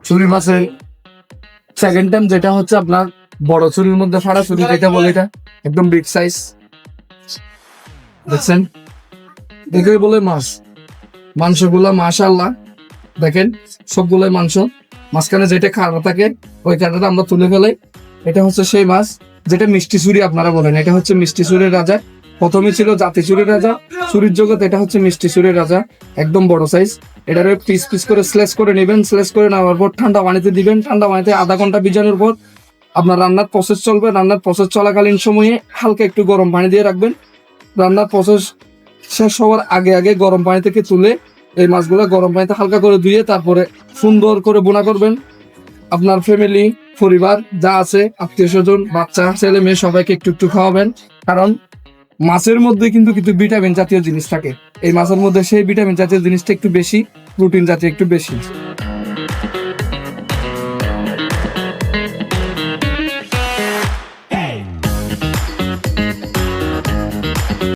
চুরি মাছের second time যেটা হচ্ছে আপনার বড় চুরির মধ্যে ফাড়া চুরি যেটা বলে, এটা একদম বিগ সাইজ দেখছেন, দেখে বলে মাছ। মাংসগুলা মাশাআল্লাহ দেখেন, সবগুলোই মাংস। মাঝখানে যেটা কাঁটা থাকে ওই কাঁটাটা আমরা তুলে ফেলাই। এটা হচ্ছে সেই মাছ যেটা মিষ্টি চুরি আপনারা বলেন, এটা হচ্ছে মিষ্টি চুরির রাজা। প্রথমে ছিল জাতি চুরির রাজা, চুরির জগৎ, এটা হচ্ছে মিষ্টি চুরির রাজা। একদম বড় সাইজ। এটারে পিস পিস করে স্ল্যাশ করে নেবেন, স্ল্যাশ করে নেওয়ার পর ঠান্ডা পানিতে দিবেন। ঠান্ডা পানিতে আধা ঘন্টা ভিজানোর পর আপনার রান্নার প্রসেস চলবে। রান্নার প্রসেস চলাকালীন সময়ে হালকা একটু গরম পানি দিয়ে রাখবেন। রান্নার প্রসেস শেষ হওয়ার আগে আগে গরম পানি থেকে তুলে এই মাছগুলো গরম পানিতে হালকা করে ধুয়ে তারপরে সুন্দর করে বোনা করবেন। আপনার ফ্যামিলি, পরিবার যা আছে, আত্মীয় স্বজন, বাচ্চা, ছেলে মেয়ে সবাইকে একটু একটু খাওয়াবেন। কারণ মাছের মধ্যে কিন্তু কিছু ভিটামিন জাতীয় জিনিস থাকে। এই মাছের মধ্যে সেই ভিটামিন জাতীয় জিনিসটা একটু বেশি, প্রোটিন জাতীয় একটু বেশি।